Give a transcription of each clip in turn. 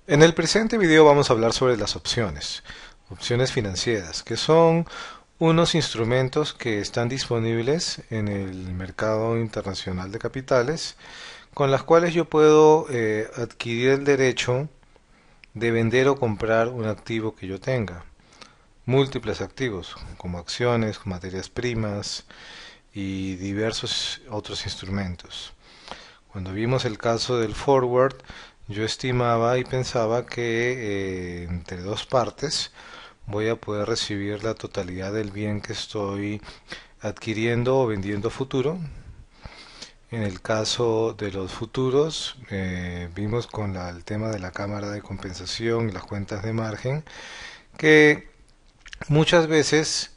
En el presente video vamos a hablar sobre las opciones financieras, que son unos instrumentos que están disponibles en el mercado internacional de capitales, con las cuales yo puedo adquirir el derecho de vender o comprar un activo que yo tenga. Múltiples activos, como acciones, materias primas y diversos otros instrumentos. Cuando vimos el caso del forward, yo estimaba y pensaba que entre dos partes voy a poder recibir la totalidad del bien que estoy adquiriendo o vendiendo futuro. En el caso de los futuros, vimos con el tema de la cámara de compensación y las cuentas de margen que muchas veces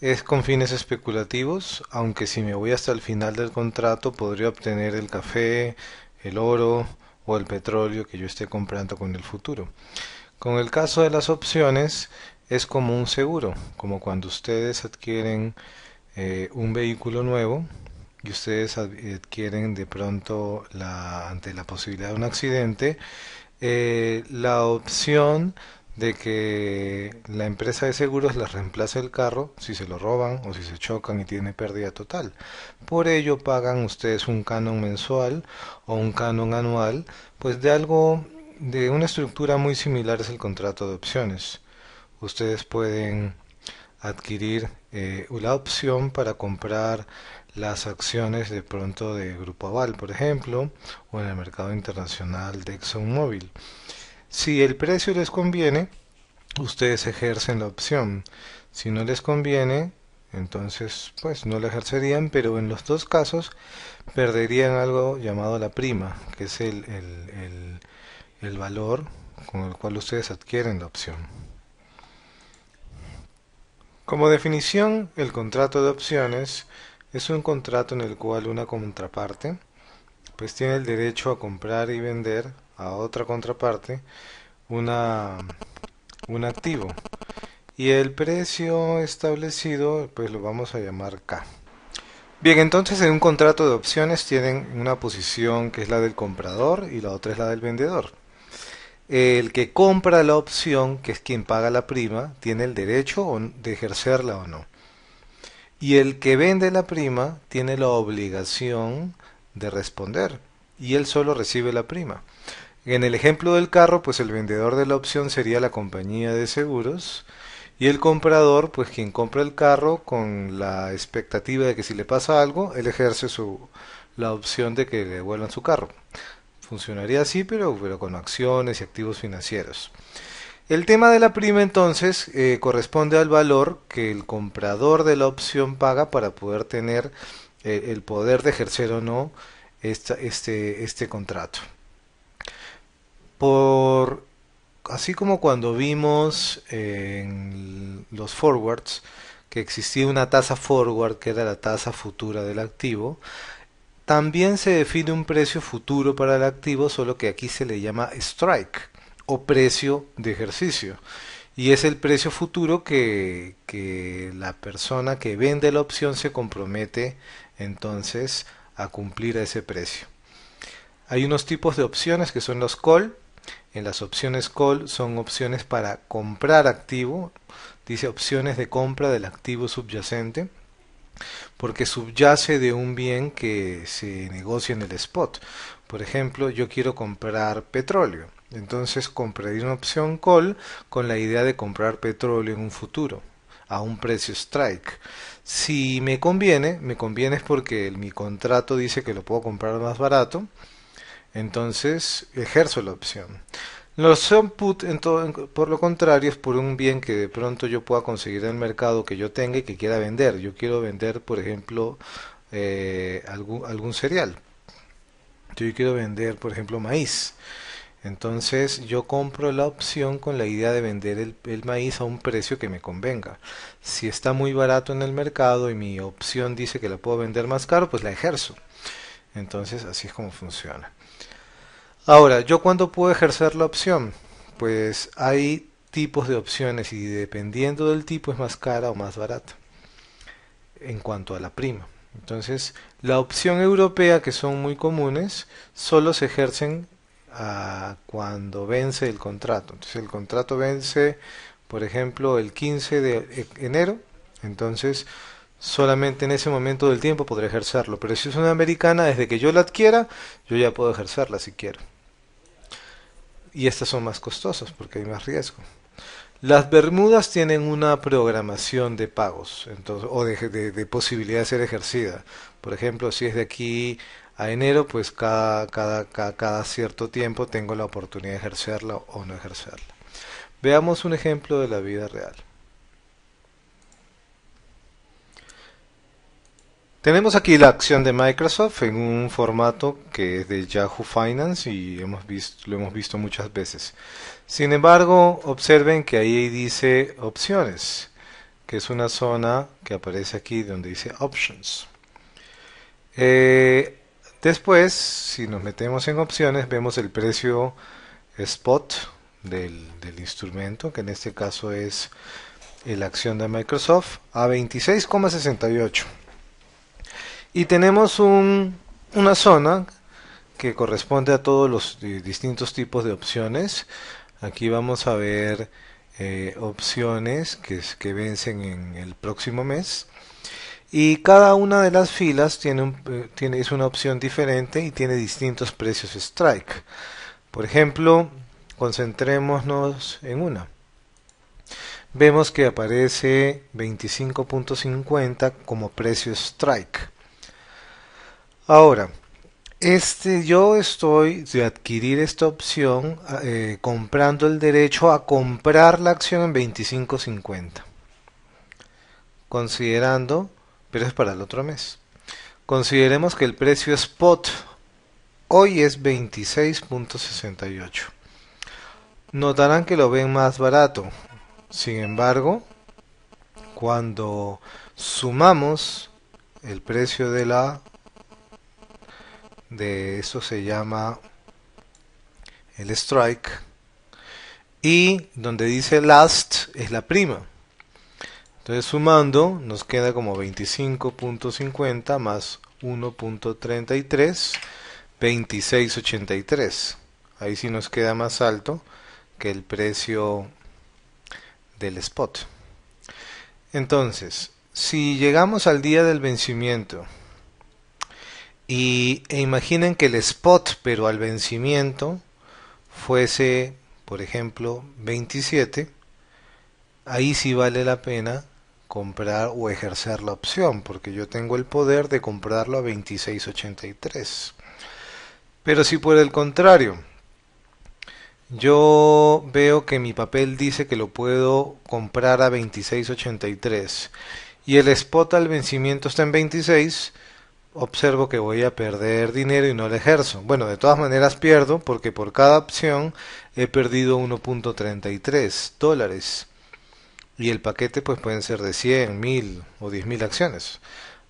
es con fines especulativos, aunque si me voy hasta el final del contrato podría obtener el café, el oro o el petróleo que yo esté comprando con el futuro. Con el caso de las opciones es como un seguro, como cuando ustedes adquieren un vehículo nuevo y ustedes adquieren de pronto ante la posibilidad de un accidente la opción de que la empresa de seguros les reemplace el carro si se lo roban o si se chocan y tiene pérdida total. Por ello pagan ustedes un canon mensual o un canon anual, pues de algo de una estructura muy similar es el contrato de opciones. Ustedes pueden adquirir la opción para comprar las acciones de pronto de Grupo Aval, por ejemplo, o en el mercado internacional de ExxonMobil. Si el precio les conviene, ustedes ejercen la opción. Si no les conviene, entonces pues no la ejercerían, pero en los dos casos perderían algo llamado la prima, que es el valor con el cual ustedes adquieren la opción. Como definición, el contrato de opciones es un contrato en el cual una contraparte pues tiene el derecho a comprar y vender a otra contraparte una, un activo. Y el precio establecido, pues lo vamos a llamar K. Bien, entonces en un contrato de opciones tienen una posición que es la del comprador y la otra es la del vendedor. El que compra la opción, que es quien paga la prima, tiene el derecho de ejercerla o no. Y el que vende la prima tiene la obligación de responder. Y él solo recibe la prima. En el ejemplo del carro, pues el vendedor de la opción sería la compañía de seguros y el comprador, pues quien compra el carro con la expectativa de que si le pasa algo, él ejerce la opción de que le devuelvan su carro. Funcionaría así, pero con acciones y activos financieros. El tema de la prima entonces corresponde al valor que el comprador de la opción paga para poder tener el poder de ejercer o no este contrato. Por Así como cuando vimos en los forwards que existía una tasa forward que era la tasa futura del activo, también se define un precio futuro para el activo, solo que aquí se le llama strike o precio de ejercicio. Y es el precio futuro que la persona que vende la opción se compromete entonces a cumplir a ese precio. Hay unos tipos de opciones que son los call. En las opciones call son opciones para comprar activo, dice opciones de compra del activo subyacente, porque subyace de un bien que se negocia en el spot. Por ejemplo, yo quiero comprar petróleo, entonces compraría una opción call con la idea de comprar petróleo en un futuro a un precio strike. Si me conviene es porque mi contrato dice que lo puedo comprar más barato, entonces ejerzo la opción. Los son put, por lo contrario, es por un bien que de pronto yo pueda conseguir en el mercado que yo tenga y que quiera vender. Yo quiero vender, por ejemplo, algún cereal. Yo quiero vender, por ejemplo, maíz. Entonces yo compro la opción con la idea de vender el maíz a un precio que me convenga. Si está muy barato en el mercado y mi opción dice que la puedo vender más caro, pues la ejerzo. Entonces así es como funciona. Ahora, ¿yo cuándo puedo ejercer la opción? Pues hay tipos de opciones y dependiendo del tipo es más cara o más barata en cuanto a la prima. Entonces, la opción europea, que son muy comunes, solo se ejercen a cuando vence el contrato. Entonces el contrato vence, por ejemplo, el 15 de enero, entonces solamente en ese momento del tiempo podré ejercerlo. Pero si es una americana, desde que yo la adquiera, yo ya puedo ejercerla si quiero. Y estas son más costosas porque hay más riesgo. Las Bermudas tienen una programación de pagos, entonces, o de posibilidad de ser ejercida. Por ejemplo, si es de aquí a enero, pues cada cierto tiempo tengo la oportunidad de ejercerla o no ejercerla. Veamos un ejemplo de la vida real. Tenemos aquí la acción de Microsoft en un formato que es de Yahoo Finance y lo hemos visto muchas veces. Sin embargo, observen que ahí dice opciones, que es una zona que aparece aquí donde dice Options. Después, si nos metemos en opciones, vemos el precio spot del instrumento, que en este caso es la acción de Microsoft, a 26,68. Y tenemos una zona que corresponde a todos los distintos tipos de opciones. Aquí vamos a ver opciones que vencen en el próximo mes. Y cada una de las filas es una opción diferente y tiene distintos precios strike. Por ejemplo, concentrémonos en una. Vemos que aparece 25.50 como precio strike. Ahora, yo estoy de adquirir esta opción comprando el derecho a comprar la acción en 25.50, considerando, pero es para el otro mes. Consideremos que el precio spot hoy es 26.68. Notarán que lo ven más barato. Sin embargo, cuando sumamos el precio de eso se llama el strike, y donde dice last es la prima. Entonces sumando nos queda como 25.50 más 1.33, 26.83. Ahí sí nos queda más alto que el precio del spot. Entonces, si llegamos al día del vencimiento e imaginen que el spot, pero al vencimiento, fuese, por ejemplo, 27, ahí sí vale la pena comprar o ejercer la opción, porque yo tengo el poder de comprarlo a 26.83. Pero si por el contrario, yo veo que mi papel dice que lo puedo comprar a 26.83 y el spot al vencimiento está en 26, observo que voy a perder dinero y no lo ejerzo. Bueno, de todas maneras pierdo porque por cada opción he perdido 1.33 dólares. Y el paquete pues pueden ser de 100, 1000 o 10.000 acciones.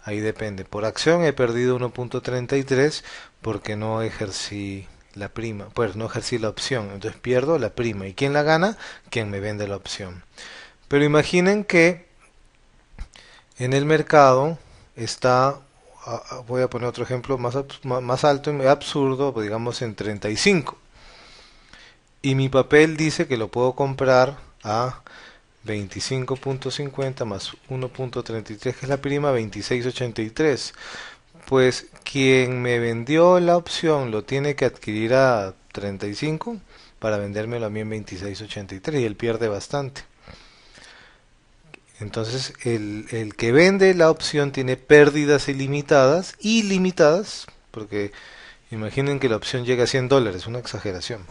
Ahí depende. Por acción he perdido 1.33 porque no ejercí la prima. Pues no ejercí la opción. Entonces pierdo la prima. ¿Y quién la gana? Quien me vende la opción. Pero imaginen que en el mercado está, voy a poner otro ejemplo más alto y absurdo, digamos en 35. Y mi papel dice que lo puedo comprar a 25.50 más 1.33, que es la prima, 26.83. Pues quien me vendió la opción lo tiene que adquirir a 35 para vendérmelo a mí en 26.83 y él pierde bastante. Entonces el que vende la opción tiene pérdidas ilimitadas, porque imaginen que la opción llega a 100 dólares, una exageración.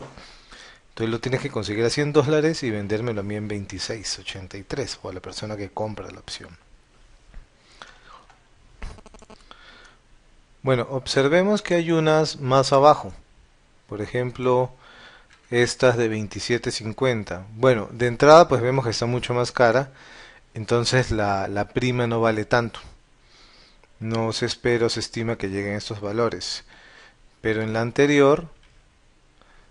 Entonces lo tienes que conseguir a 100 dólares y vendérmelo a mí en 26.83 o a la persona que compra la opción. Bueno, observemos que hay unas más abajo. Por ejemplo, estas de 27.50. Bueno, de entrada pues vemos que está mucho más cara. Entonces la prima no vale tanto. No se espera o se estima que lleguen estos valores. Pero en la anterior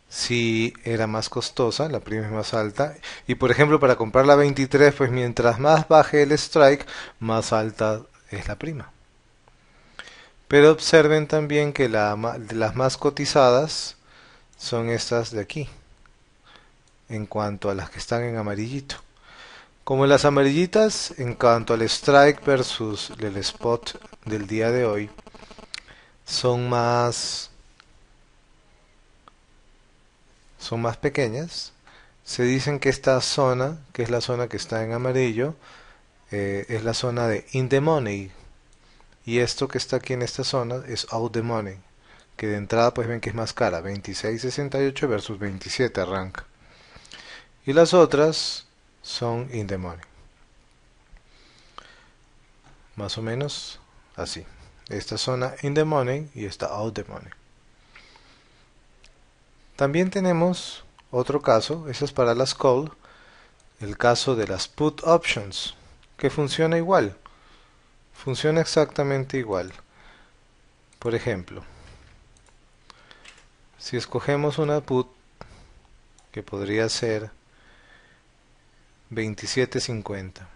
sí era más costosa, la prima es más alta. Y por ejemplo para comprar la 23, pues mientras más baje el strike, más alta es la prima. Pero observen también que las más cotizadas son estas de aquí, en cuanto a las que están en amarillito. Como las amarillitas, en cuanto al strike versus el spot del día de hoy, son más pequeñas, se dicen que esta zona, que es la zona que está en amarillo, es la zona de in the money, y esto que está aquí en esta zona es out the money, que de entrada pues ven que es más cara, 26.68 versus 27 arranca, y las otras son in the money, más o menos así, esta zona in the money y esta out the money. También tenemos otro caso, eso es para las call, el caso de las put options, que funciona igual, funciona exactamente igual. Por ejemplo, si escogemos una put que podría ser 27.50,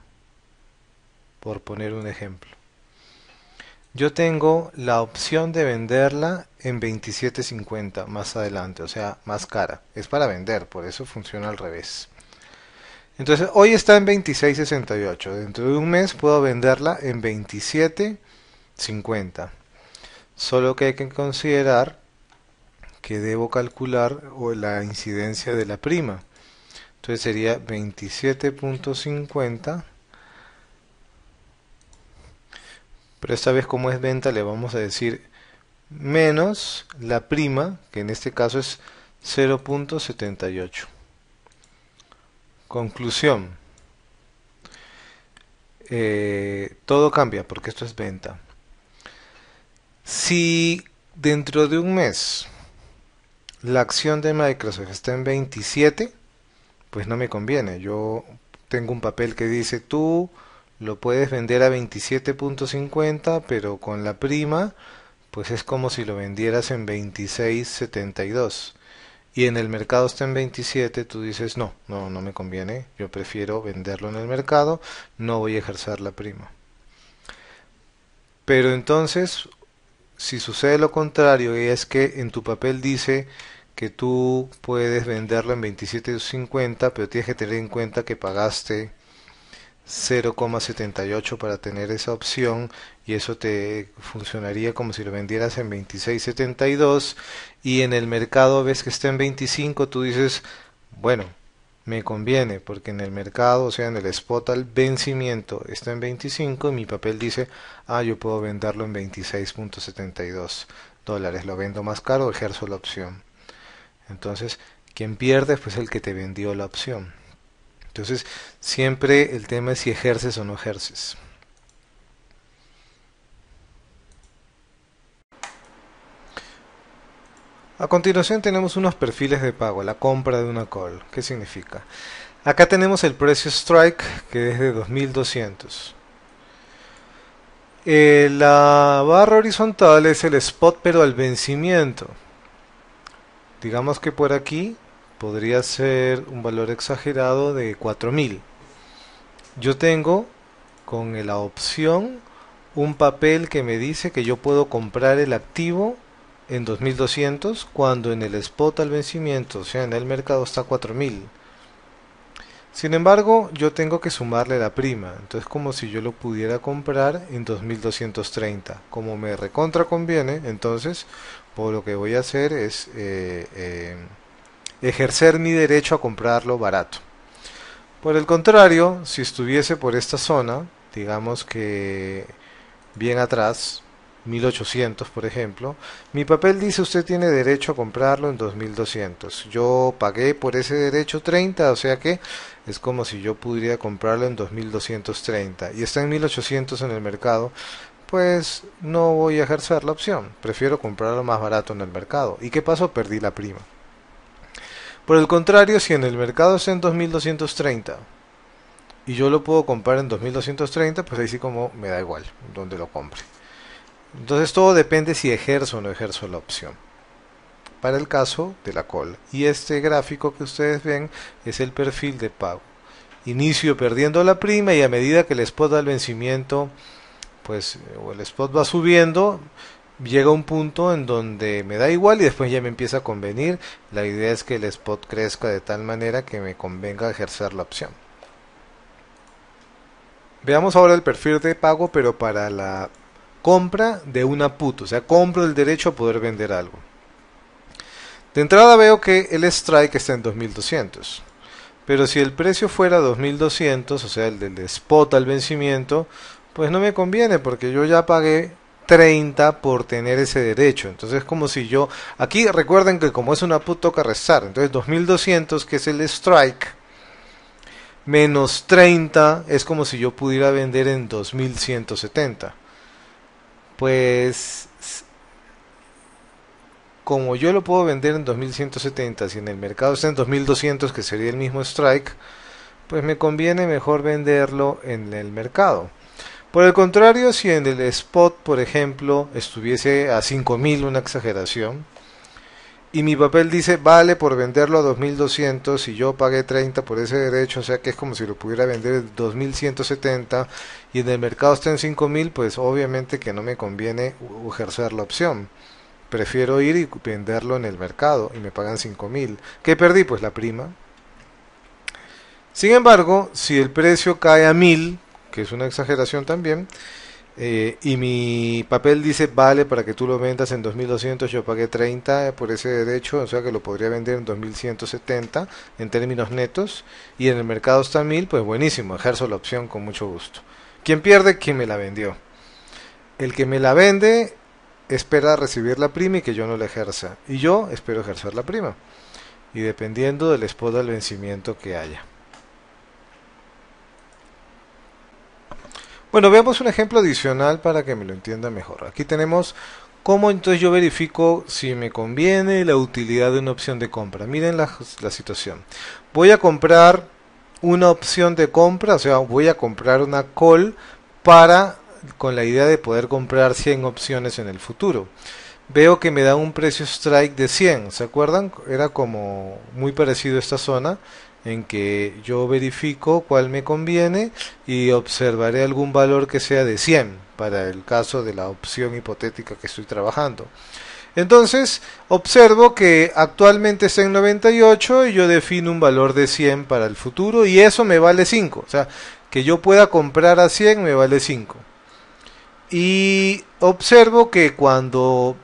por poner un ejemplo, yo tengo la opción de venderla en 27.50 más adelante, o sea, más cara. Es para vender, por eso funciona al revés. Entonces, hoy está en 26.68. Dentro de un mes puedo venderla en 27.50. Solo que hay que considerar que debo calcular la incidencia de la prima. Entonces sería 27.50. Pero esta vez, como es venta, le vamos a decir menos la prima, que en este caso es 0.78. Conclusión. Todo cambia porque esto es venta. Si dentro de un mes la acción de Microsoft está en 27, pues no me conviene. Yo tengo un papel que dice tú lo puedes vender a 27.50, pero con la prima, pues es como si lo vendieras en 26.72. Y en el mercado está en 27, tú dices, no me conviene, yo prefiero venderlo en el mercado, no voy a ejercer la prima. Pero entonces, si sucede lo contrario, y es que en tu papel dice que tú puedes venderlo en 27.50, pero tienes que tener en cuenta que pagaste 0,78 para tener esa opción, y eso te funcionaría como si lo vendieras en 26.72, y en el mercado ves que está en 25, tú dices, bueno, me conviene porque en el mercado, o sea, en el spot al vencimiento está en 25 y mi papel dice, yo puedo venderlo en 26.72 dólares, lo vendo más caro, ejerzo la opción. Entonces, quien pierde pues el que te vendió la opción. Entonces, siempre el tema es si ejerces o no ejerces. A continuación tenemos unos perfiles de pago, la compra de una call. ¿Qué significa? Acá tenemos el precio strike, que es de 2200. La barra horizontal es el spot, pero al vencimiento. Digamos que por aquí podría ser un valor exagerado de 4000. Yo tengo con la opción un papel que me dice que yo puedo comprar el activo en 2200 cuando en el spot al vencimiento, o sea, en el mercado está 4000. Sin embargo, yo tengo que sumarle la prima, entonces como si yo lo pudiera comprar en 2230. Como me recontra conviene, entonces por lo que voy a hacer es ejercer mi derecho a comprarlo barato. Por el contrario, si estuviese por esta zona, digamos que bien atrás, 1800 por ejemplo, mi papel dice usted tiene derecho a comprarlo en 2200. Yo pagué por ese derecho 30, o sea que es como si yo pudiera comprarlo en 2230 y está en 1800 en el mercado, pues no voy a ejercer la opción, prefiero comprarlo más barato en el mercado. ¿Y qué pasó? Perdí la prima. Por el contrario, si en el mercado está en 2230 y yo lo puedo comprar en 2230, pues ahí sí como me da igual donde lo compre. Entonces todo depende si ejerzo o no ejerzo la opción. Para el caso de la call. Y este gráfico que ustedes ven es el perfil de pago. Inicio perdiendo la prima y a medida que el spot da el vencimiento, pues o el spot va subiendo, llega un punto en donde me da igual y después ya me empieza a convenir. La idea es que el spot crezca de tal manera que me convenga ejercer la opción. Veamos ahora el perfil de pago, pero para la compra de una put, o sea, compro el derecho a poder vender algo. De entrada veo que el strike está en 2200, pero si el precio fuera 2200, o sea, el del spot al vencimiento, pues no me conviene porque yo ya pagué 30 por tener ese derecho. Entonces es como si yo, aquí recuerden que como es una put toca restar, entonces 2200 que es el strike, menos 30 es como si yo pudiera vender en 2170. Pues como yo lo puedo vender en 2170, si en el mercado está en 2200, que sería el mismo strike, pues me conviene mejor venderlo en el mercado. Por el contrario, si en el spot, por ejemplo, estuviese a 5000, una exageración, y mi papel dice vale por venderlo a 2200 y yo pagué 30 por ese derecho, o sea que es como si lo pudiera vender en 2170 y en el mercado está en 5000, pues obviamente que no me conviene ejercer la opción. Prefiero ir y venderlo en el mercado y me pagan 5000. ¿Qué perdí? Pues la prima. Sin embargo, si el precio cae a 1000, que es una exageración también, y mi papel dice vale para que tú lo vendas en 2200, yo pagué 30 por ese derecho, o sea que lo podría vender en 2170 en términos netos, y en el mercado está a 1000, pues buenísimo, ejerzo la opción con mucho gusto. ¿Quién pierde? Quien me la vendió. El que me la vende espera recibir la prima y que yo no la ejerza, y yo espero ejercer la prima, y dependiendo del spot al vencimiento que haya. Bueno, veamos un ejemplo adicional para que me lo entienda mejor. Aquí tenemos cómo entonces yo verifico si me conviene la utilidad de una opción de compra. Miren la situación. Voy a comprar una opción de compra, o sea, voy a comprar una call con la idea de poder comprar 100 opciones en el futuro. Veo que me da un precio strike de 100, ¿se acuerdan? Era como muy parecido a esta zona en que yo verifico cuál me conviene y observaré algún valor que sea de 100 para el caso de la opción hipotética que estoy trabajando. Entonces observo que actualmente está en 98 y yo defino un valor de 100 para el futuro y eso me vale 5. O sea, que yo pueda comprar a 100 me vale 5. Y observo que cuando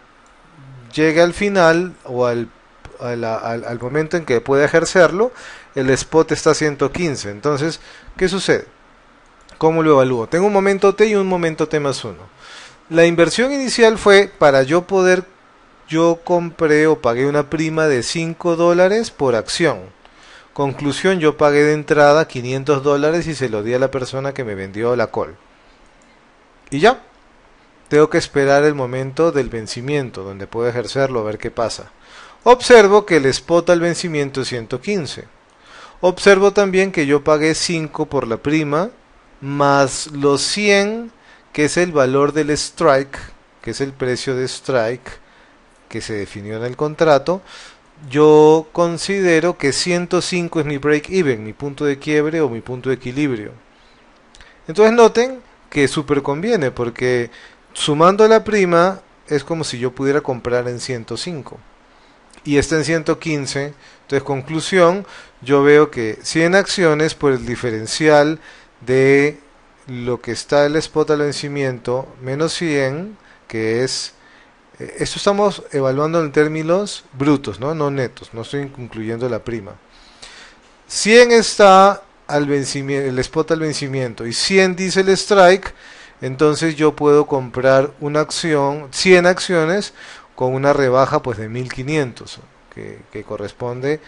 llegue al final o al momento en que pueda ejercerlo, el spot está a 115. Entonces, ¿qué sucede? ¿Cómo lo evalúo? Tengo un momento T y un momento T más 1. La inversión inicial fue para yo compré o pagué una prima de $5 por acción. Conclusión, yo pagué de entrada $500 y se lo di a la persona que me vendió la call. Y ya, tengo que esperar el momento del vencimiento, donde puedo ejercerlo, a ver qué pasa. Observo que el spot al vencimiento es 115. Observo también que yo pagué 5 por la prima, más los 100, que es el valor del strike, que es el precio de strike que se definió en el contrato. Yo considero que 105 es mi break even, mi punto de quiebre o mi punto de equilibrio. Entonces noten que súper conviene porque sumando la prima es como si yo pudiera comprar en 105 y está en 115. Entonces, conclusión, yo veo que 100 acciones por el diferencial de lo que está el spot al vencimiento menos 100, que es esto estamos evaluando en términos brutos, no netos, no estoy incluyendo la prima. 100 está al vencimiento, el spot al vencimiento, y 100 dice el strike. Entonces yo puedo comprar una acción, 100 acciones con una rebaja pues de 1500, que corresponde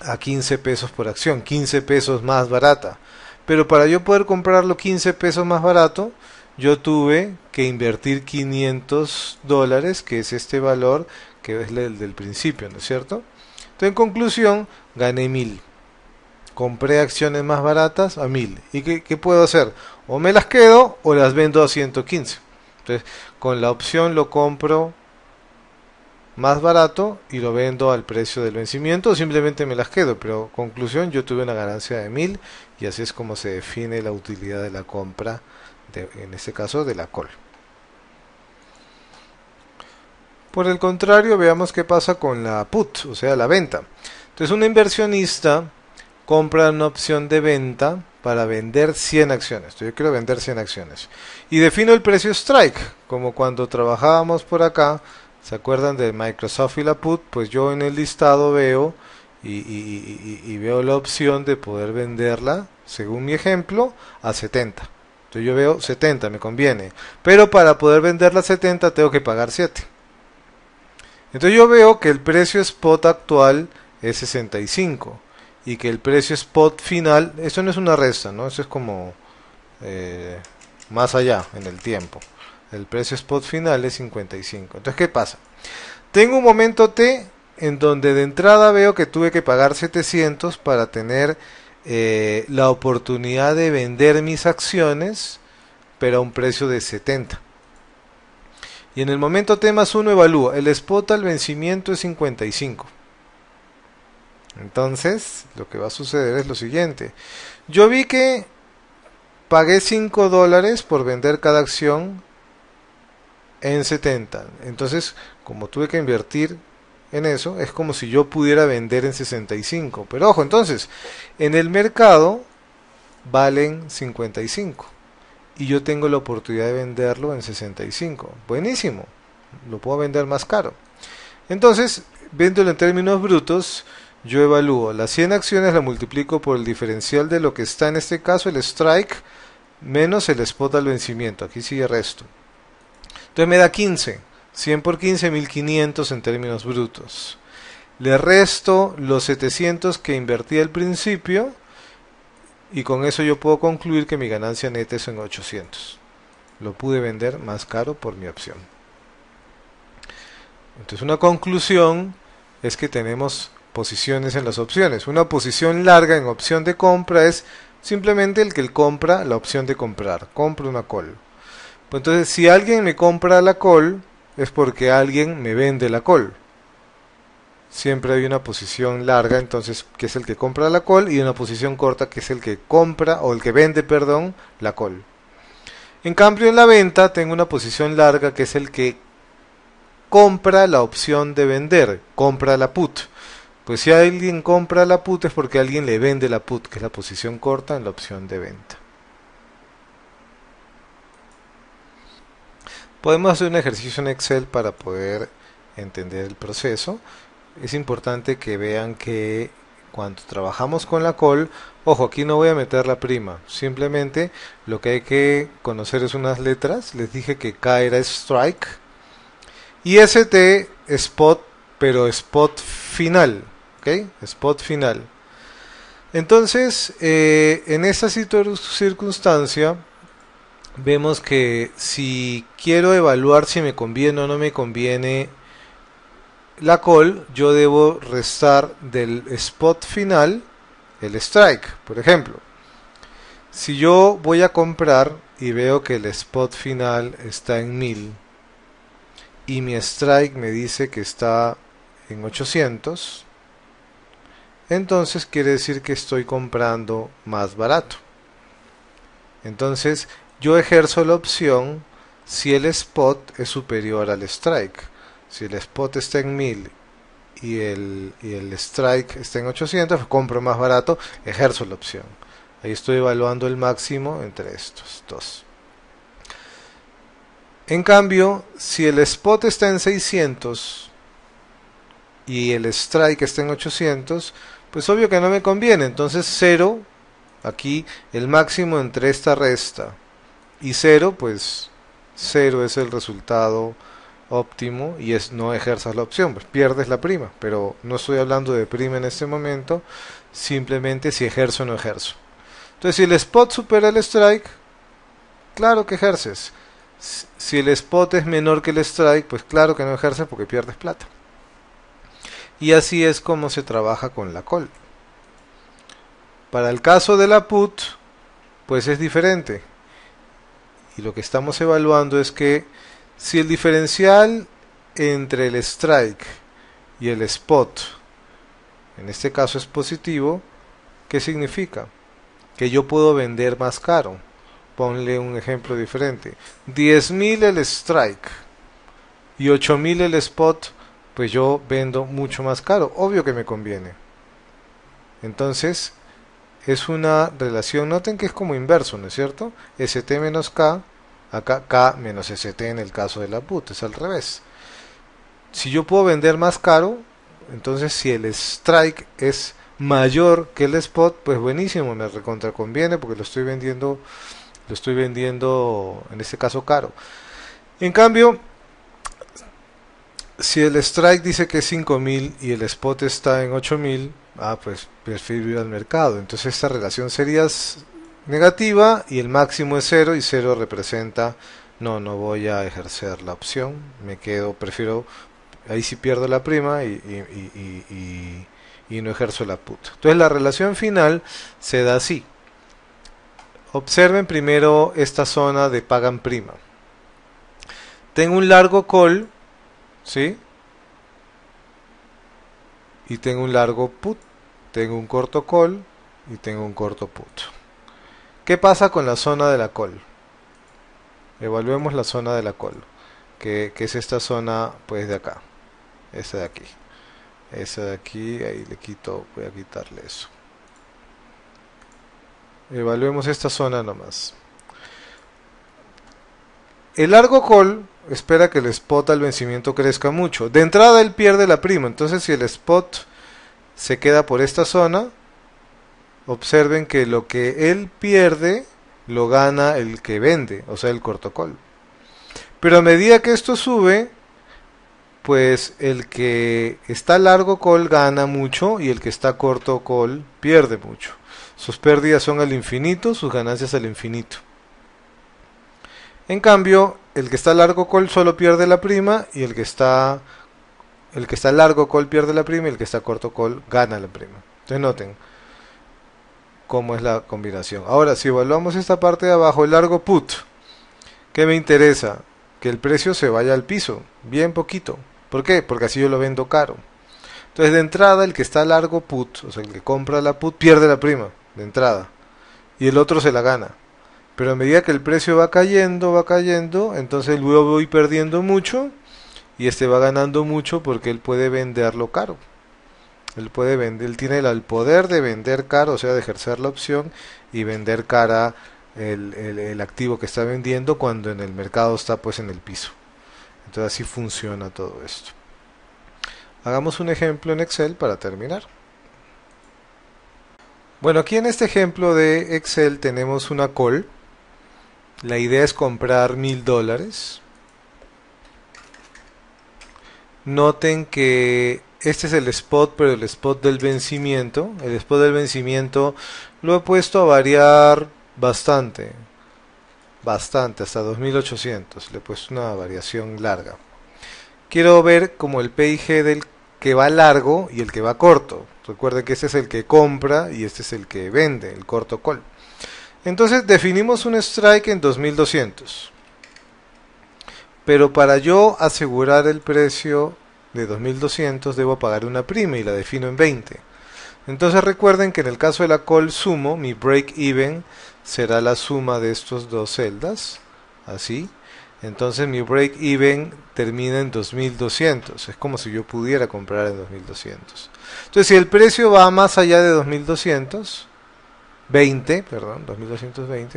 a 15 pesos por acción, 15 pesos más barata. Pero para yo poder comprarlo 15 pesos más barato, yo tuve que invertir $500, que es este valor que es el del principio, ¿no es cierto? Entonces, en conclusión, gané 1000. Compré acciones más baratas a 1000. ¿Y qué puedo hacer? O me las quedo o las vendo a 115. Entonces, con la opción lo compro más barato y lo vendo al precio del vencimiento, o simplemente me las quedo. Pero, conclusión, yo tuve una ganancia de 1000 y así es como se define la utilidad de la compra, en este caso de la call. Por el contrario, veamos qué pasa con la put, o sea, la venta. Entonces, un inversionista compra una opción de venta para vender 100 acciones. Entonces, yo quiero vender 100 acciones. Y defino el precio strike, como cuando trabajábamos por acá. ¿Se acuerdan de Microsoft y la put? Pues yo en el listado veo y veo la opción de poder venderla, según mi ejemplo, a 70. Entonces yo veo 70, me conviene. Pero para poder venderla a 70 tengo que pagar 7. Entonces yo veo que el precio spot actual es 65 y que el precio spot final, esto no es una resta, ¿no? Eso es como más allá en el tiempo. El precio spot final es 55. Entonces, ¿qué pasa? Tengo un momento T en donde de entrada veo que tuve que pagar 700 para tener la oportunidad de vender mis acciones, pero a un precio de 70. Y en el momento T más 1 evalúo, el spot al vencimiento es 55. Entonces, lo que va a suceder es lo siguiente. Yo vi que pagué $5 por vender cada acción en 70. Entonces, como tuve que invertir en eso, es como si yo pudiera vender en 65. Pero ojo, entonces, en el mercado valen 55. Y yo tengo la oportunidad de venderlo en 65. Buenísimo, lo puedo vender más caro. Entonces, viéndolo en términos brutos, yo evalúo las 100 acciones, la multiplico por el diferencial de lo que está en este caso, el strike, menos el spot al vencimiento. Aquí sigue resto. Entonces me da 15. 100 por 15, 1500 en términos brutos. Le resto los 700 que invertí al principio. Y con eso yo puedo concluir que mi ganancia neta es en 800. Lo pude vender más caro por mi opción. Entonces una conclusión es que tenemos posiciones en las opciones. Una posición larga en opción de compra es simplemente el que compra la opción de comprar. Compra una call. Pues entonces si alguien me compra la call es porque alguien me vende la call. Siempre hay una posición larga, entonces, que es el que compra la call, y una posición corta, que es el que compra, o el que vende, perdón, la call. En cambio, en la venta, tengo una posición larga, que es el que compra la opción de vender, compra la put. Pues si alguien compra la put es porque alguien le vende la put, que es la posición corta en la opción de venta. Podemos hacer un ejercicio en Excel para poder entender el proceso. Es importante que vean que cuando trabajamos con la call, ojo, aquí no voy a meter la prima, simplemente lo que hay que conocer es unas letras. Les dije que K era strike y ST spot, pero spot final, ¿ok? Spot final. Entonces, en esta circunstancia, vemos que si quiero evaluar si me conviene o no me conviene la call, yo debo restar del spot final el strike. Por ejemplo, si yo voy a comprar y veo que el spot final está en 1000 y mi strike me dice que está en 800, entonces quiere decir que estoy comprando más barato. Entonces yo ejerzo la opción si el spot es superior al strike. Si el spot está en 1000 y el strike está en 800, pues compro más barato, ejerzo la opción. Ahí estoy evaluando el máximo entre estos dos. En cambio, si el spot está en 600 y el strike está en 800, pues obvio que no me conviene. Entonces 0, aquí el máximo entre esta resta y 0, pues 0 es el resultado óptimo y no ejerzas la opción, pues pierdes la prima. Pero no estoy hablando de prima en este momento, simplemente si ejerzo o no ejerzo. Entonces, si el spot supera el strike, claro que ejerces. Si el spot es menor que el strike, pues claro que no ejerces porque pierdes plata. Y así es como se trabaja con la call. Para el caso de la put, pues es diferente. Y lo que estamos evaluando es que si el diferencial entre el strike y el spot, en este caso es positivo, ¿qué significa? Que yo puedo vender más caro. Ponle un ejemplo diferente. 10.000 el strike, y 8000 el spot, pues yo vendo mucho más caro. Obvio que me conviene. Entonces, es una relación, noten que es como inverso, ¿no es cierto? ST menos K, acá K menos ST en el caso de la put, es al revés. Si yo puedo vender más caro, entonces si el strike es mayor que el spot, pues buenísimo, me recontra conviene porque lo estoy vendiendo en este caso caro. En cambio, si el strike dice que es 5000 y el spot está en 8000, pues prefiero ir al mercado. Entonces esta relación sería negativa y el máximo es cero y cero representa no voy a ejercer la opción, me quedo, prefiero, ahí sí pierdo la prima y no ejerzo la put. Entonces la relación final se da así. Observen primero esta zona de pagan prima. Tengo un largo call, ¿sí? Y tengo un largo put. Tengo un corto call y tengo un corto put. ¿Qué pasa con la zona de la call? Evaluemos la zona de la call, que es esta zona pues de acá, esa de aquí. Esa de aquí, ahí le quito, voy a quitarle eso. Evaluemos esta zona nomás. El largo call espera que el spot al vencimiento crezca mucho. De entrada él pierde la prima, entonces si el spot se queda por esta zona, observen que lo que él pierde lo gana el que vende, o sea el corto call. Pero a medida que esto sube, pues el que está largo call gana mucho y el que está corto call pierde mucho. Sus pérdidas son al infinito, sus ganancias al infinito. En cambio, el que está largo call solo pierde la prima y el que está largo call pierde la prima y el que está corto call gana la prima. Entonces noten cómo es la combinación. Ahora, si evaluamos esta parte de abajo, el largo put, ¿qué me interesa? Que el precio se vaya al piso, bien poquito. ¿Por qué? Porque así yo lo vendo caro. Entonces de entrada el que está largo put, o sea el que compra la put, pierde la prima de entrada y el otro se la gana. Pero a medida que el precio va cayendo, entonces luego voy perdiendo mucho y este va ganando mucho porque él puede venderlo caro. Él puede vender, él tiene el poder de vender caro, o sea de ejercer la opción y vender cara el activo que está vendiendo cuando en el mercado está pues en el piso. Entonces así funciona todo esto. Hagamos un ejemplo en Excel para terminar. Bueno, aquí en este ejemplo de Excel tenemos una call. La idea es comprar $1000. Noten que este es el spot, pero el spot del vencimiento. El spot del vencimiento lo he puesto a variar bastante, hasta 2800. Le he puesto una variación larga. Quiero ver como el PIG del que va largo y el que va corto. Recuerden que este es el que compra y este es el que vende, el corto call. Entonces definimos un strike en 2200. Pero para yo asegurar el precio de 2200 debo pagar una prima y la defino en 20. Entonces recuerden que en el caso de la call sumo, mi break even será la suma de estos dos celdas, así. Entonces mi break even termina en 2200, es como si yo pudiera comprar en 2200. Entonces si el precio va más allá de 2220,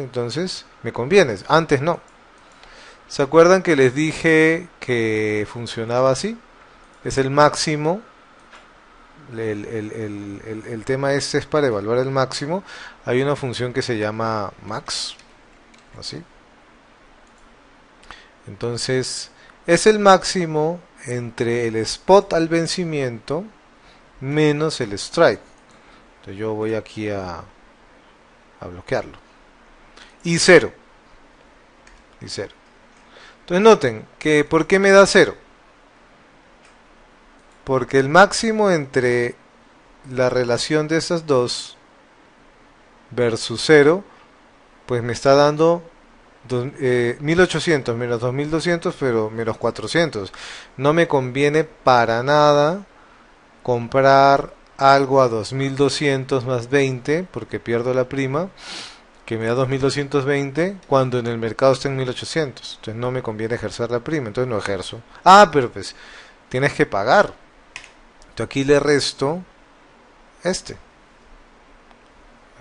entonces me conviene, antes no. ¿Se acuerdan que les dije que funcionaba así? Es el máximo. El tema este es para evaluar el máximo. Hay una función que se llama max, así. Entonces es el máximo entre el spot al vencimiento menos el strike. Entonces yo voy aquí a bloquearlo. Y cero. Entonces noten que ¿por qué me da cero? Porque el máximo entre la relación de estas dos versus 0, pues me está dando 1800 menos 2200, pero menos 400. No me conviene para nada comprar algo a 2200 más 20, porque pierdo la prima, que me da 2220 cuando en el mercado está en 1800. Entonces no me conviene ejercer la prima, entonces no ejerzo. Ah, pero pues tienes que pagar. Entonces aquí le resto este.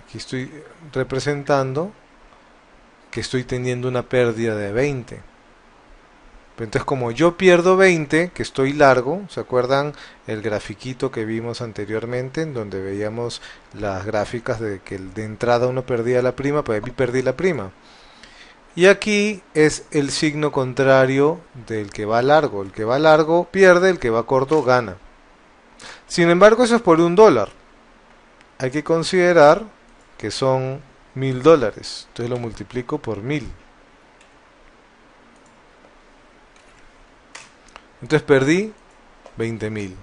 Aquí estoy representando que estoy teniendo una pérdida de 20. Entonces como yo pierdo 20, que estoy largo, ¿se acuerdan el grafiquito que vimos anteriormente en donde veíamos las gráficas de que de entrada uno perdía la prima? Pues aquí perdí la prima. Y aquí es el signo contrario del que va largo. El que va largo pierde, el que va corto gana. Sin embargo, eso es por $1. Hay que considerar que son $1000. Entonces lo multiplico por 1000. Entonces perdí 20.000.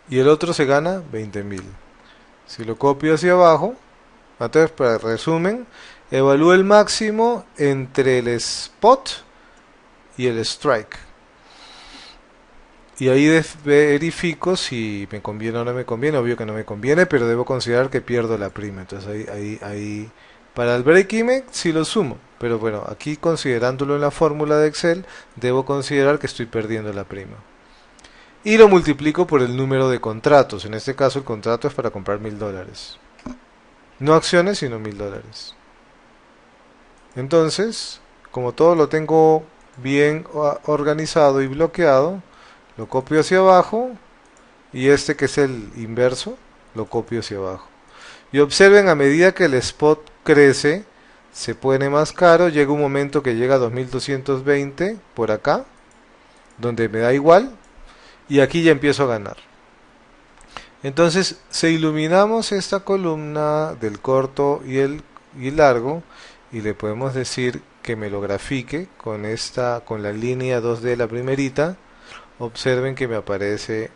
Y el otro se gana 20.000. Si lo copio hacia abajo, entonces para resumen, evalúo el máximo entre el spot y el strike. Y ahí verifico si me conviene o no me conviene. Obvio que no me conviene, pero debo considerar que pierdo la prima. Entonces ahí para el break-even sí lo sumo. Pero bueno, aquí considerándolo en la fórmula de Excel, debo considerar que estoy perdiendo la prima. Y lo multiplico por el número de contratos. En este caso el contrato es para comprar $1000. No acciones, sino $1000. Entonces, como todo lo tengo bien organizado y bloqueado, lo copio hacia abajo y este que es el inverso, lo copio hacia abajo. Y observen, a medida que el spot crece, se pone más caro, llega un momento que llega a 2220 por acá, donde me da igual, y aquí ya empiezo a ganar. Entonces, si iluminamos esta columna del corto y el largo, y le podemos decir que me lo grafique con la línea 2D, la primerita, observen que me aparece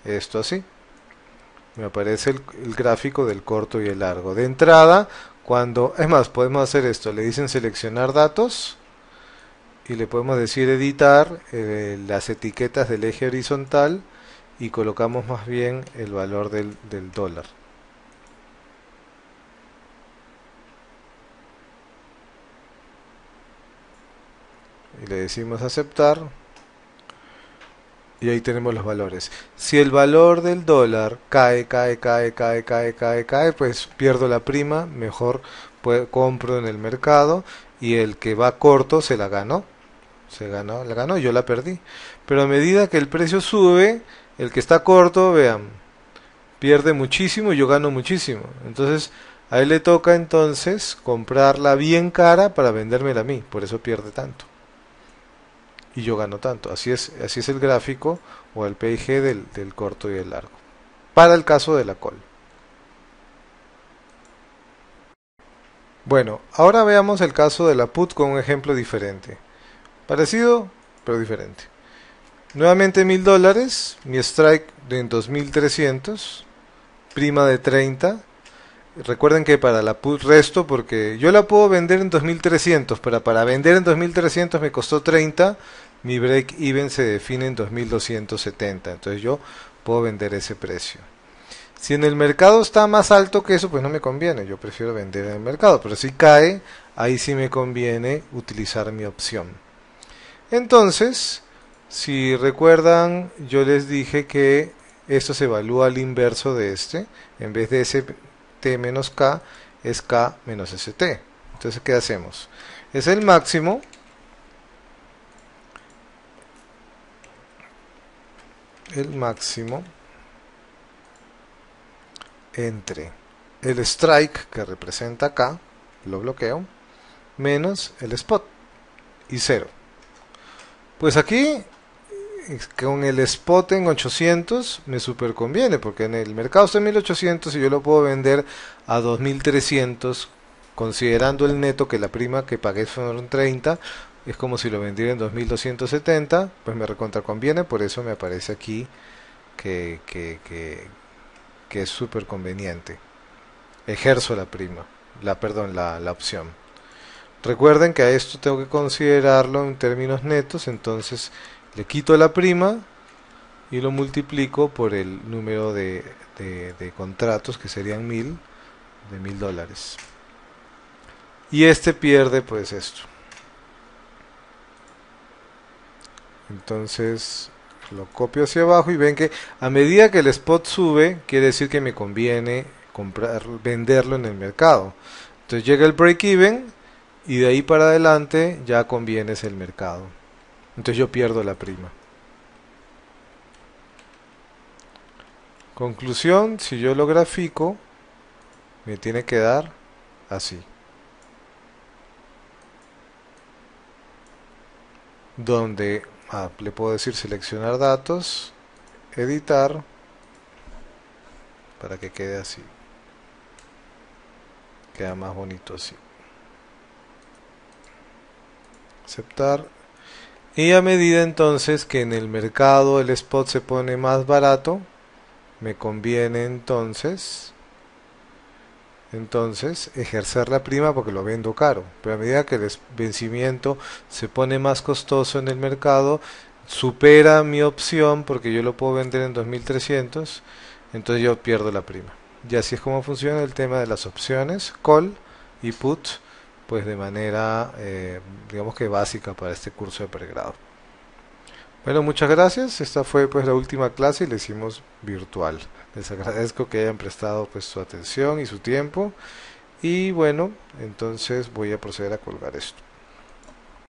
esto así. Me aparece el gráfico del corto y el largo. De entrada, es más, podemos hacer esto. Le dicen seleccionar datos y le podemos decir editar las etiquetas del eje horizontal y colocamos más bien el valor del dólar. Y le decimos aceptar. Y ahí tenemos los valores. Si el valor del dólar cae, pues pierdo la prima, mejor compro en el mercado y el que va corto se la ganó. La ganó, yo la perdí. Pero a medida que el precio sube, el que está corto, vean, pierde muchísimo y yo gano muchísimo. Entonces, a él le toca entonces comprarla bien cara para vendérmela a mí, por eso pierde tanto. Y yo gano tanto. Así es el gráfico o el PIG del corto y el largo. Para el caso de la call. Bueno, ahora veamos el caso de la put con un ejemplo diferente. Parecido, pero diferente. Nuevamente $1000, mi strike de 2300, prima de 30. Recuerden que para la put resto, porque yo la puedo vender en 2300, pero para vender en 2300 me costó 30, mi break even se define en 2270, entonces yo puedo vender ese precio. Si en el mercado está más alto que eso, pues no me conviene, yo prefiero vender en el mercado, pero si cae, ahí sí me conviene utilizar mi opción. Entonces, si recuerdan, yo les dije que esto se evalúa al inverso de este, en vez de ese T menos K es K menos ST. Entonces, ¿qué hacemos? Es el máximo entre el strike, que representa K, lo bloqueo, menos el spot, y 0. Pues aquí, con el spot en 800, me super conviene, porque en el mercado está en 1800 y yo lo puedo vender a 2300, considerando el neto que la prima que pagué fueron 30, es como si lo vendiera en 2270, pues me recontra conviene, por eso me aparece aquí que es súper conveniente. Ejerzo la prima, la opción. Recuerden que a esto tengo que considerarlo en términos netos, entonces le quito la prima y lo multiplico por el número de contratos, que serían $1000. y este pierde pues esto. Entonces lo copio hacia abajo y ven que a medida que el spot sube, quiere decir que me conviene comprar, venderlo en el mercado. Entonces llega el break even y de ahí para adelante ya conviene el mercado. Entonces yo pierdo la prima. Conclusión, si yo lo grafico, me tiene que dar así. Donde le puedo decir seleccionar datos, editar, para que quede así. Queda más bonito así. Aceptar. Y a medida entonces que en el mercado el spot se pone más barato, me conviene entonces ejercer la prima porque lo vendo caro. Pero a medida que el vencimiento se pone más costoso en el mercado, supera mi opción porque yo lo puedo vender en 2300, entonces yo pierdo la prima. Y así es como funciona el tema de las opciones, call y put, pues de manera, digamos que básica para este curso de pregrado. Bueno, muchas gracias. Esta fue pues la última clase y la hicimos virtual. Les agradezco que hayan prestado pues su atención y su tiempo. Y bueno, entonces voy a proceder a colgar esto.